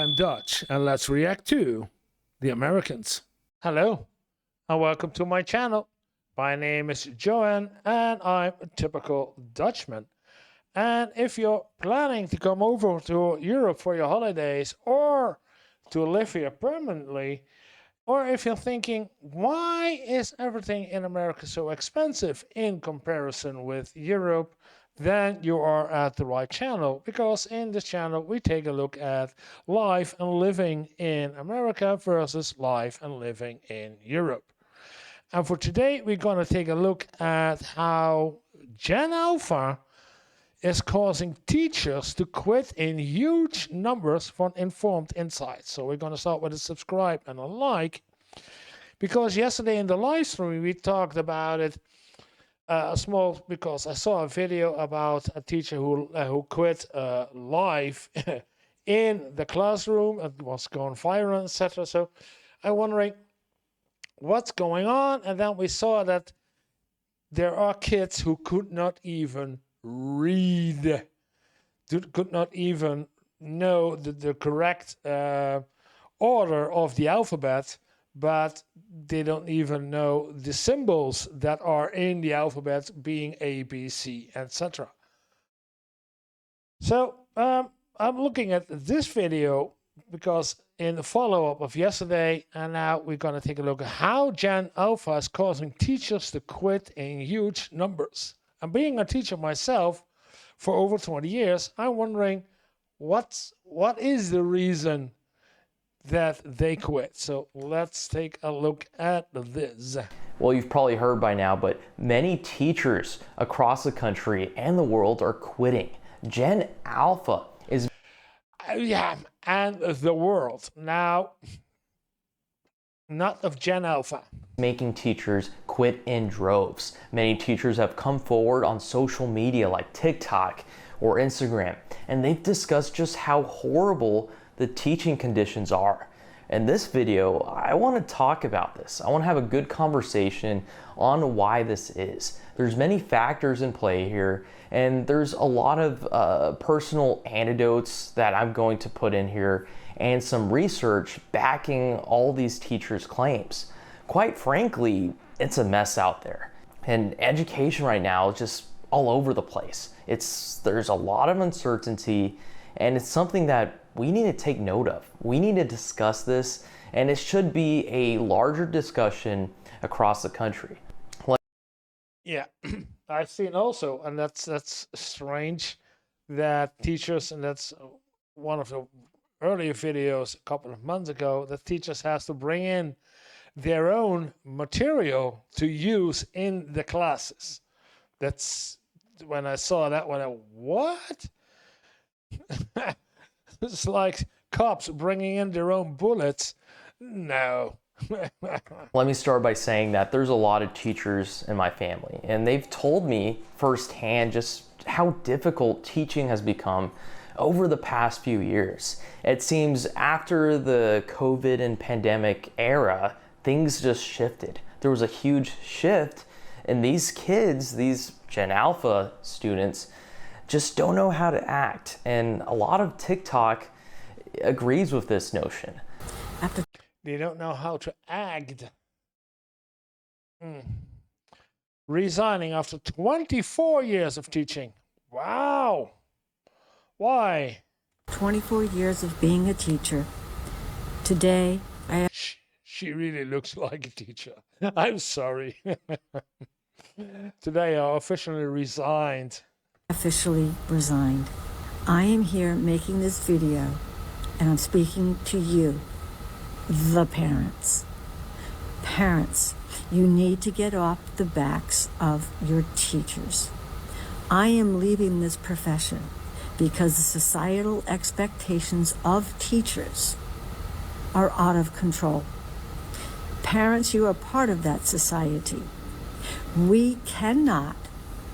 I'm Dutch, and let's react to the Americans. Hello, and welcome to my channel. My name is Joanne, and I'm a typical Dutchman. And if you're planning to come over to Europe for your holidays or to live here permanently, or if you're thinking, why is everything in America so expensive in comparison with Europe? Then you are at the right channel, because in this channel we take a look at life and living in America versus life and living in Europe. And for today we're going to take a look at how Gen Alpha is causing teachers to quit in huge numbers from Informed Insights. So we're going to start with a subscribe and a like, because yesterday in the live stream we talked about it because I saw a video about a teacher who quit live in the classroom and was going viral, etc. So I'm wondering what's going on, and then we saw that there are kids who could not even read, could not even know the correct order of the alphabet, but they don't even know the symbols that are in the alphabet, being A, B, C, etc. So I'm looking at this video because in the follow-up of yesterday, and now we're going to take a look at how Gen Alpha is causing teachers to quit in huge numbers. And being a teacher myself for over 20 years, I'm wondering what is the reason that they quit. So let's take a look at this. Well, you've probably heard by now, but many teachers across the country and the world are quitting. Gen Alpha is... Yeah, and the world. Now, not of Gen Alpha. Making teachers quit in droves. Many teachers have come forward on social media like TikTok or Instagram, and they've discussed just how horrible the teaching conditions are. In this video, I want to talk about this. I want to have a good conversation on why this is. There's many factors in play here, and there's a lot of personal anecdotes that I'm going to put in here and some research backing all these teachers' claims. Quite frankly, it's a mess out there. And education right now is just all over the place. There's a lot of uncertainty, and it's something that we need to take note of. We need to discuss this, and it should be a larger discussion across the country. Yeah, I've seen also, and that's strange, that teachers, and that's one of the earlier videos a couple of months ago, that teachers has to bring in their own material to use in the classes. That's when I saw that one. What? It's like cops bringing in their own bullets. No. Let me start by saying that there's a lot of teachers in my family, and they've told me firsthand just how difficult teaching has become over the past few years. It seems after the COVID and pandemic era, things just shifted. There was a huge shift, and these kids, these Gen Alpha students, just don't know how to act. And a lot of TikTok agrees with this notion. They don't know how to act. Resigning after 24 years of teaching. Wow. Why? 24 years of being a teacher. Today, She really looks like a teacher. I'm sorry. Today I officially resigned. I am here making this video, and I'm speaking to you, the parents. Parents, you need to get off the backs of your teachers. I am leaving this profession because the societal expectations of teachers are out of control. Parents, you are part of that society. We cannot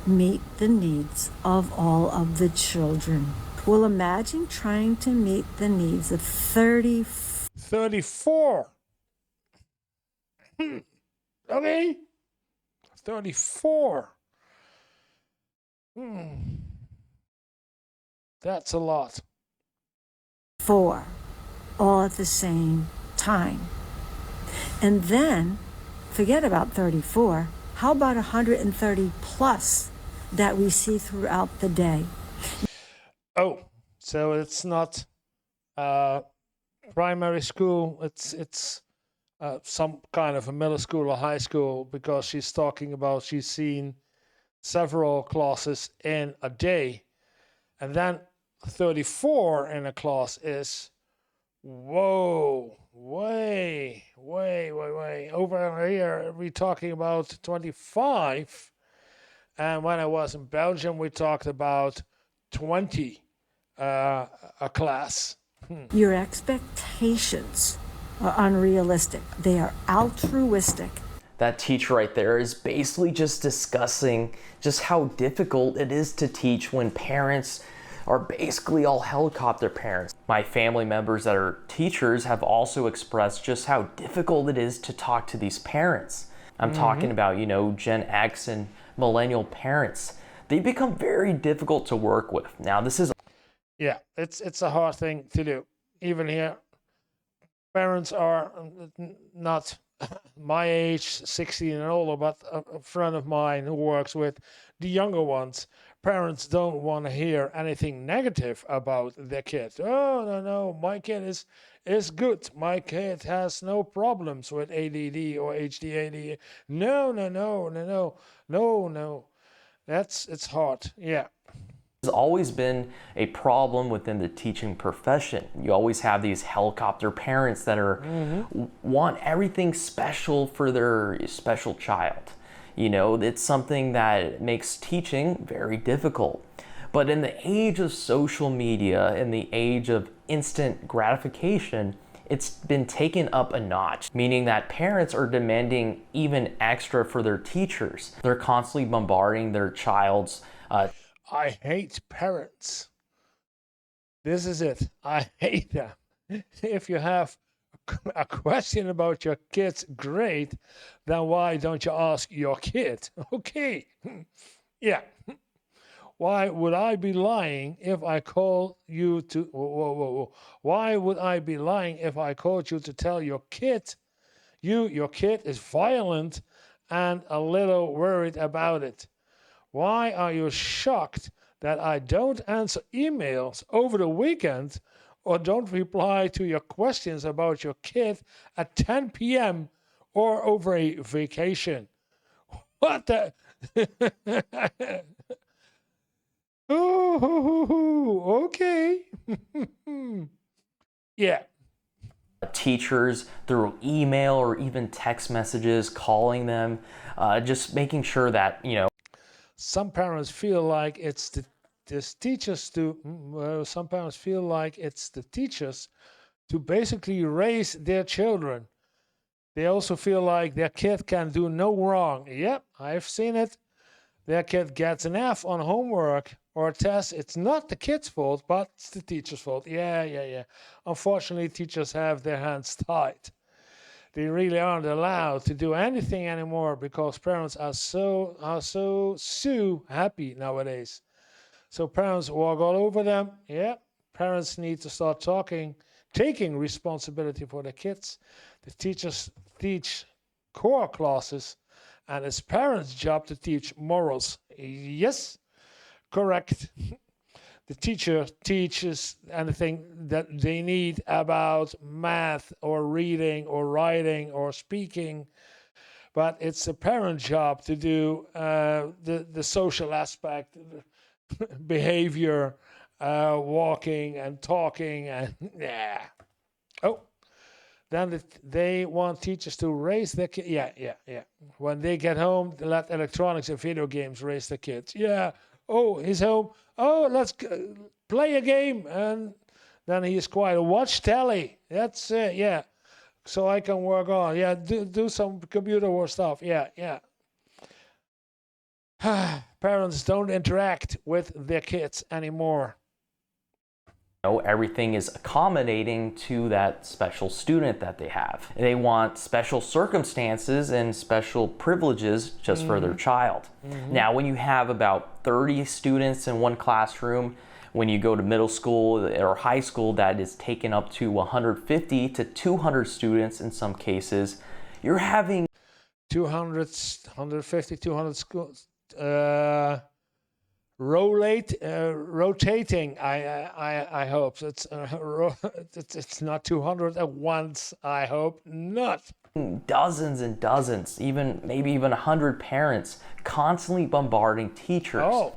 meet the needs of all of the children. Well, imagine trying to meet the needs of 34. Okay. 34. That's a lot. 4 all at the same time. And then, forget about 34, how about 130 plus that we see throughout the day? Oh, so it's not primary school, it's some kind of a middle school or high school, because she's talking about she's seen several classes in a day. And then 34 in a class is, whoa, way. Over here, we're talking about 25. And when I was in Belgium, we talked about 20 a class. Your expectations are unrealistic. They are altruistic. That teacher right there is basically just discussing just how difficult it is to teach when parents are basically all helicopter parents. My family members that are teachers have also expressed just how difficult it is to talk to these parents. I'm talking about, Gen X and millennial parents. They become very difficult to work with. Now, this is... Yeah, it's a hard thing to do. Even here, parents are not my age, 16 and older, but a friend of mine who works with the younger ones. Parents don't want to hear anything negative about their kid. Oh, no, my kid is good. My kid has no problems with ADD or ADHD. No. It's hard. Yeah. There's always been a problem within the teaching profession. You always have these helicopter parents that are want everything special for their special child. It's something that makes teaching very difficult. But in the age of social media, in the age of instant gratification, it's been taken up a notch, meaning that parents are demanding even extra for their teachers. They're constantly bombarding their child's I hate parents. This is it. I hate them. If you have a question about your kid's grade, then why don't you ask your kid? Okay. Yeah. Why would I be lying if I call you to... Whoa. Why would I be lying if I called you to tell your kid your kid is violent and a little worried about it? Why are you shocked that I don't answer emails over the weekend or don't reply to your questions about your kid at 10 p.m. or over a vacation? What the? Oh, okay. Yeah. Teachers through email or even text messages, calling them, just making sure that, Some parents feel like it's the teachers to basically raise their children. They also feel like their kid can do no wrong. Yep, I've seen it. Their kid gets an F on homework or a test. It's not the kid's fault, but it's the teacher's fault. Yeah. Unfortunately, teachers have their hands tied. They really aren't allowed to do anything anymore because parents are so happy nowadays. So parents walk all over them. Yeah, parents need to start taking responsibility for their kids. The teachers teach core classes, and it's parents' job to teach morals. Yes, correct. The teacher teaches anything that they need about math or reading or writing or speaking, but it's a parent job to do the social aspect, behavior, walking and talking, and yeah. Oh, then they want teachers to raise their kids. Yeah. When they get home, they let electronics and video games raise their kids. Yeah. Oh, he's home. Oh, let's play a game. And then he's quiet. Watch telly. That's it, yeah. So I can work on. Yeah, do some computer work stuff. Yeah. Parents don't interact with their kids anymore. Everything is accommodating to that special student that they have. They want special circumstances and special privileges just for their child. Now, when you have about 30 students in one classroom, When you go to middle school or high school, that is taken up to 150 to 200 students in some cases. You're having 200, 150, 200 schools. Rotating. I hope it's not 200 at once. I hope not. dozens and dozens, maybe even 100 parents constantly bombarding teachers.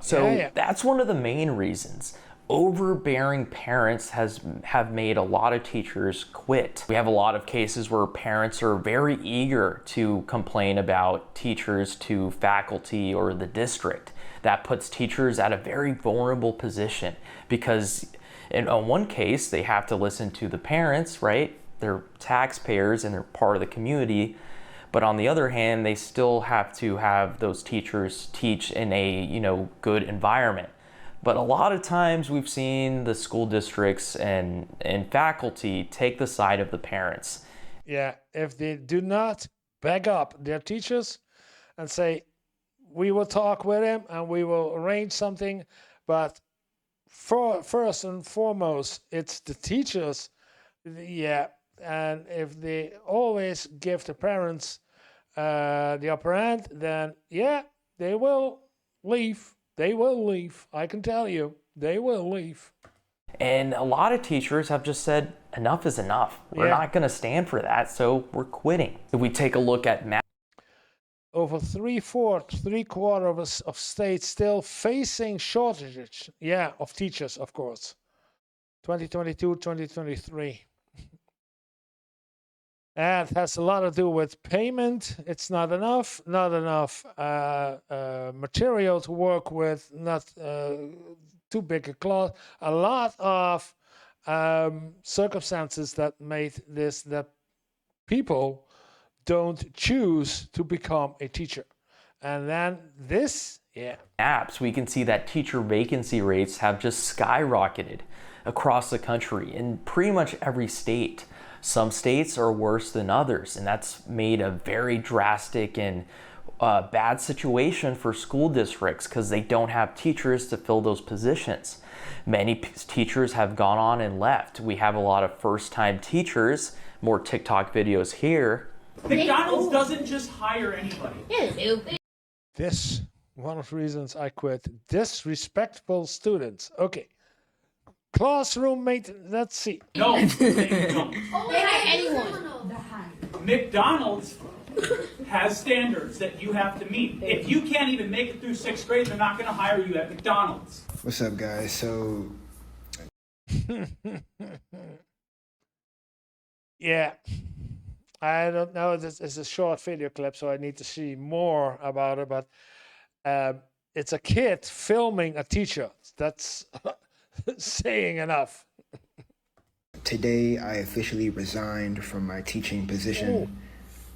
That's one of the main reasons. Overbearing parents have made a lot of teachers quit. We have a lot of cases where parents are very eager to complain about teachers to faculty or the district. That puts teachers at a very vulnerable position because in one case they have to listen to the parents, right? They're taxpayers and they're part of the community. But on the other hand, they still have to have those teachers teach in a good environment. But a lot of times we've seen the school districts and faculty take the side of the parents. Yeah, if they do not back up their teachers and say, we will talk with him and we will arrange something, but first and foremost, it's the teachers. Yeah, and if they always give the parents the upper hand, then yeah, they will leave. They will leave. I can tell you, they will leave. And a lot of teachers have just said, enough is enough. We're not going to stand for that, so we're quitting. If we take a look at over three-quarters of states still facing shortages, of teachers, of course. 2022, 2023. And it has a lot to do with payment. It's not enough material to work with, not too big a class. A lot of circumstances that made this, that people don't choose to become a teacher. And then apps, we can see that teacher vacancy rates have just skyrocketed across the country in pretty much every state. Some states are worse than others, and that's made a very drastic and bad situation for school districts because they don't have teachers to fill those positions. Many teachers have gone on and left. We have a lot of first-time teachers, more TikTok videos here. McDonald's doesn't just hire anybody. This one of the reasons I quit. Disrespectful students. Okay. Classroom mate, let's see. No, they don't. They hire anyone. McDonald's has standards that you have to meet. If you can't even make it through 6th grade, they're not going to hire you at McDonald's. What's up, guys? So, yeah, I don't know. This is a short video clip, so I need to see more about it. But it's a kid filming a teacher. That's saying enough. today I officially resigned from my teaching position,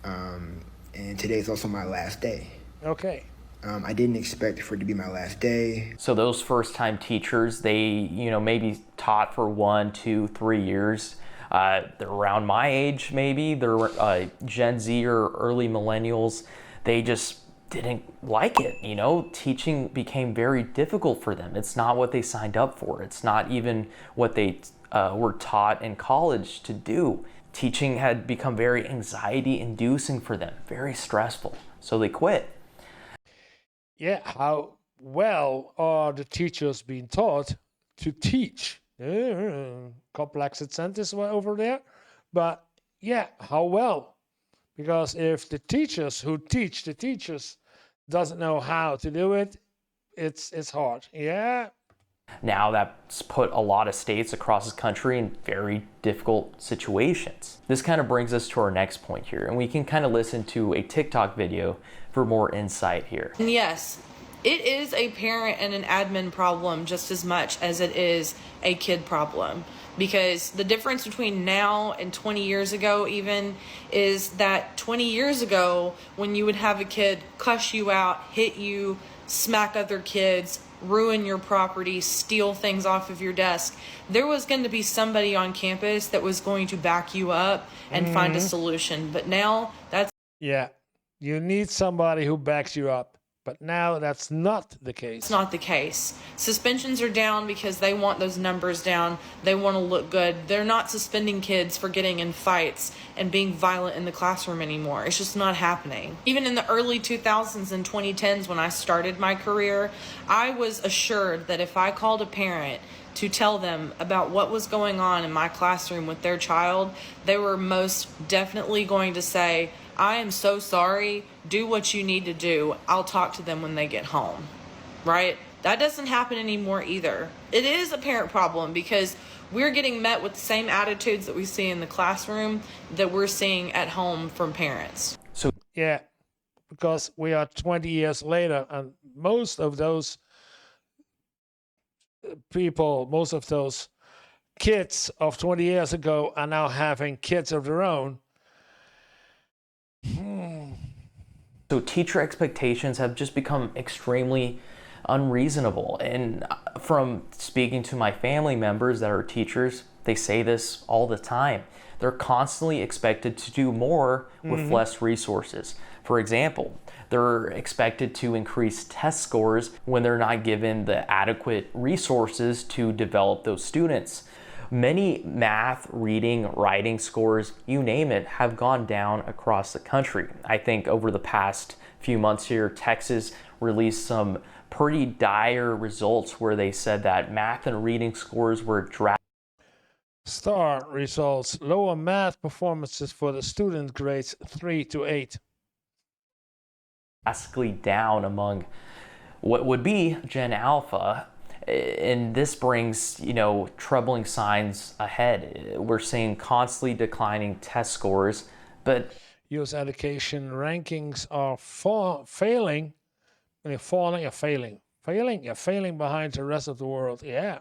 and today is also my last day. Okay. I didn't expect for it to be my last day. So those first-time teachers, they maybe taught for 1, 2, 3 years. They're around my age, maybe. They're Gen Z or early millennials. They just didn't like it. Teaching became very difficult for them. It's not what they signed up for. It's not even what they were taught in college to do. Teaching had become very anxiety-inducing for them, very stressful. So they quit. Yeah, how well are the teachers being taught to teach? Complex sentence over there. But yeah, how well? Because if the teachers who teach the teachers doesn't know how to do it, it's hard. Yeah. Now that's put a lot of states across the country in very difficult situations. This kind of brings us to our next point here, and we can kind of listen to a TikTok video for more insight here. Yes, it is a parent and an admin problem just as much as it is a kid problem. Because the difference between now and 20 years ago even is that 20 years ago, when you would have a kid cuss you out, hit you, smack other kids, ruin your property, steal things off of your desk, there was going to be somebody on campus that was going to back you up and find a solution. But now that's... Yeah, you need somebody who backs you up. But now that's not the case. It's not the case. Suspensions are down because they want those numbers down. They want to look good. They're not suspending kids for getting in fights and being violent in the classroom anymore. It's just not happening. Even in the early 2000s and 2010s when I started my career, I was assured that if I called a parent to tell them about what was going on in my classroom with their child, they were most definitely going to say, I am so sorry, do what you need to do, I'll talk to them when they get home, right? That doesn't happen anymore either. It is a parent problem because we're getting met with the same attitudes that we see in the classroom that we're seeing at home from parents. Yeah, because we are 20 years later, and most of those people, most of those kids of 20 years ago are now having kids of their own. So teacher expectations have just become extremely unreasonable. And from speaking to my family members that are teachers, they say this all the time. They're constantly expected to do more with less resources. For example, they're expected to increase test scores when they're not given the adequate resources to develop those students. Many math, reading, writing scores, you name it, have gone down across the country. I think over the past few months here, Texas released some pretty dire results where they said that math and reading scores were STAR results, lower math performances for the student grades 3 to 8. drastically down among what would be Gen Alpha. And this brings, troubling signs ahead. We're seeing constantly declining test scores, but US education rankings are failing. Falling or failing? Failing? Yeah, failing behind the rest of the world. Yeah.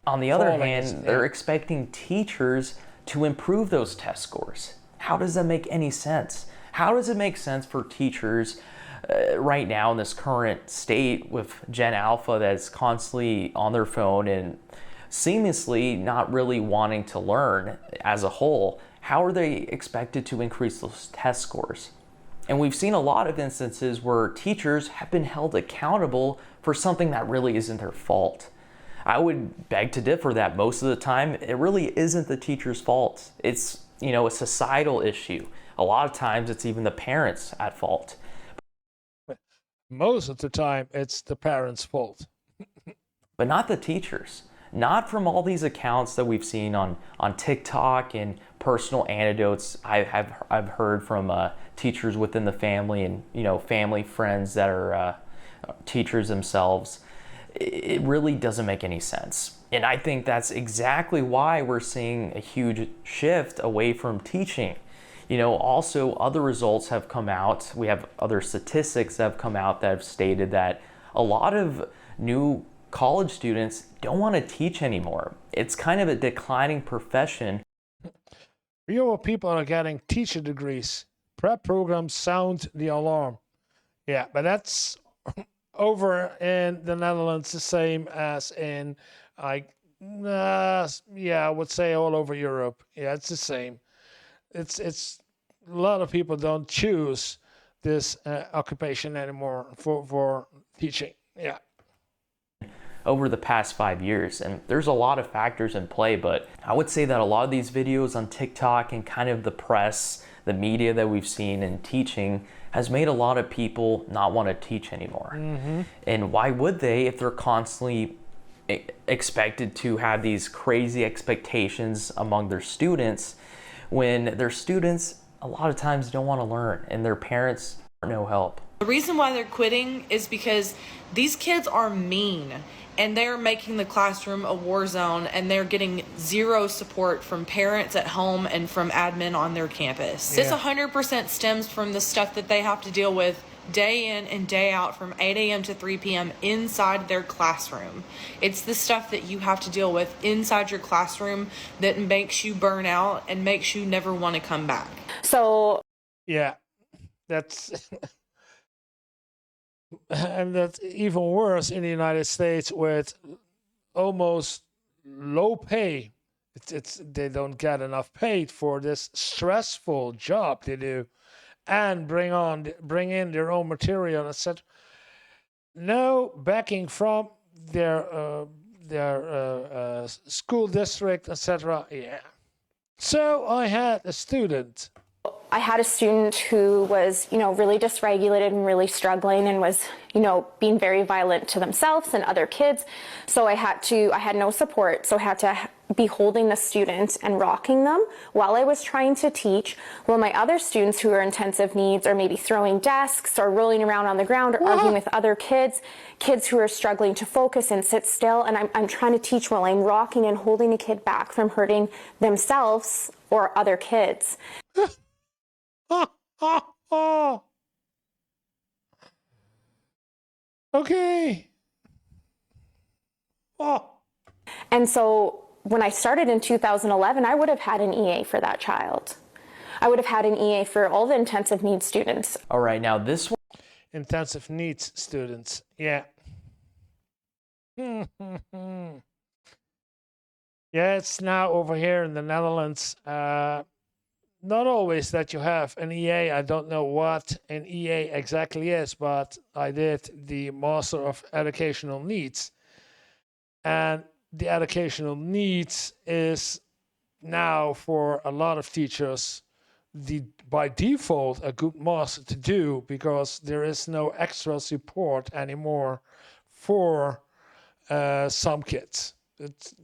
On the other hand, they're expecting teachers to improve those test scores. How does that make any sense? How does it make sense for teachers right now in this current state with Gen Alpha that's constantly on their phone and seamlessly not really wanting to learn as a whole? How are they expected to increase those test scores? And we've seen a lot of instances where teachers have been held accountable for something that really isn't their fault. I would beg to differ that most of the time it really isn't the teacher's fault. It's, a societal issue. A lot of times it's even the parents at fault. Most of the time it's the parents' fault. But not the teachers. Not from all these accounts that we've seen on TikTok and personal anecdotes I've heard from teachers within the family and family friends that are teachers themselves. It really doesn't make any sense. And I think that's exactly why we're seeing a huge shift away from teaching. Also other results have come out. We have other statistics that have come out that have stated that a lot of new college students don't want to teach anymore. It's kind of a declining profession. Fewer people are getting teacher degrees. Prep programs sound the alarm. Yeah, but that's over in the Netherlands the same as in, I would say all over Europe. Yeah, it's the same. It's a lot of people don't choose this occupation anymore for teaching. Yeah. Over the past 5 years, and there's a lot of factors in play, but I would say that a lot of these videos on TikTok and kind of the press, the media that we've seen in teaching has made a lot of people not want to teach anymore. And why would they if they're constantly expected to have these crazy expectations among their students when their students a lot of times don't want to learn and their parents are no help? The reason why they're quitting is because these kids are mean and they're making the classroom a war zone and they're getting zero support from parents at home and from admin on their campus. This 100% stems from the stuff that they have to deal with day in and day out from 8 a.m. to 3 p.m. inside their classroom. It's the stuff that you have to deal with inside your classroom that makes you burn out and makes you never want to come back. So yeah, that's and that's even worse in the United States with almost low pay. They don't get enough paid for this stressful job they do, and bring in their own material, etc. no backing from their school district, etc. Yeah. So I had a student. I had a student who was, really dysregulated and really struggling and was, being very violent to themselves and other kids. So I had no support. So I had to be holding the student and rocking them while I was trying to teach. While my other students who are intensive needs are maybe throwing desks or rolling around on the ground or arguing with other kids who are struggling to focus and sit still. And I'm trying to teach while I'm rocking and holding a kid back from hurting themselves or other kids. Okay. And so when I started in 2011, I would have had an EA for that child. I would have had an EA for all the intensive needs students. All right, now this one. Intensive needs students, yeah. Yeah, it's now over here in the Netherlands. Not always that you have an EA. I don't know what an EA exactly is, but I did the Master of Educational Needs. And the educational needs is now for a lot of teachers by default a good master to do, because there is no extra support anymore for some kids. It's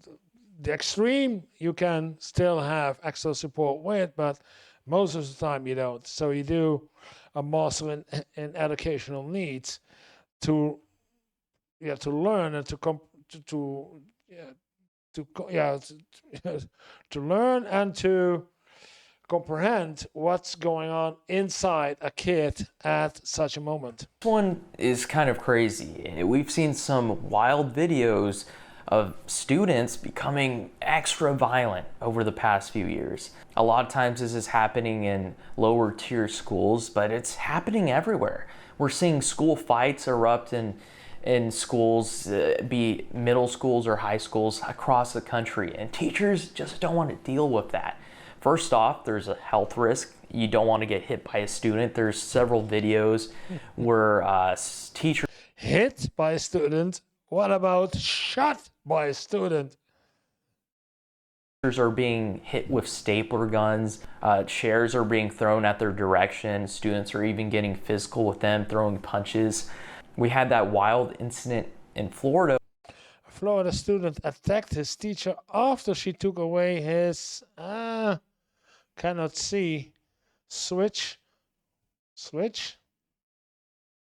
the extreme you can still have extra support with, but most of the time you don't. So you do a master in educational needs to learn and to learn and to comprehend what's going on inside a kid at such a moment. This one is kind of crazy. We've seen some wild videos of students becoming extra violent over the past few years. A lot of times this is happening in lower tier schools, but it's happening everywhere. We're seeing school fights erupt in schools, be it middle schools or high schools across the country, and teachers just don't want to deal with that. First off, there's a health risk. You don't want to get hit by a student. There's several videos where teachers hit by a student. What about shot by a student? Teachers are being hit with stapler guns. Chairs are being thrown at their direction. Students are even getting physical with them, throwing punches. We had that wild incident in Florida. A Florida student attacked his teacher after she took away his cannot see switch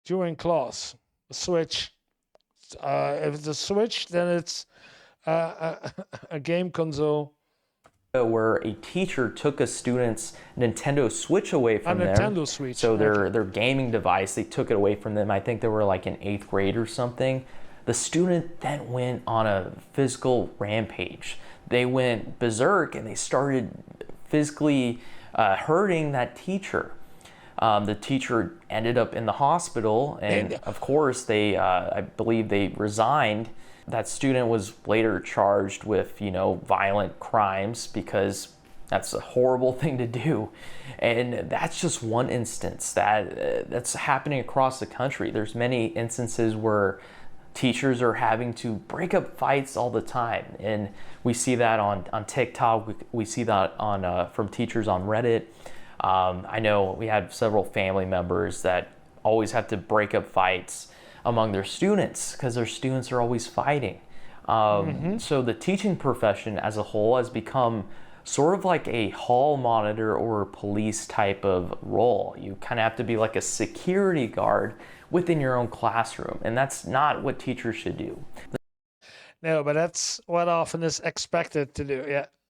during class. Switch. If it's a Switch, then it's a game console. Where a teacher took a student's Nintendo Switch away from them. Nintendo Switch. So their gaming device, they took it away from them. I think they were like in 8th grade or something. The student then went on a physical rampage. They went berserk and they started physically hurting that teacher. The teacher ended up in the hospital, and of course I believe they resigned. That student was later charged with, violent crimes, because that's a horrible thing to do. And that's just one instance that's happening across the country. There's many instances where teachers are having to break up fights all the time, and we see that on TikTok. We see that from teachers on Reddit. I know we had several family members that always have to break up fights among their students because their students are always fighting. So the teaching profession as a whole has become sort of like a hall monitor or police type of role. You kind of have to be like a security guard within your own classroom, and that's not what teachers should do. No, but that's what often is expected to do, yeah.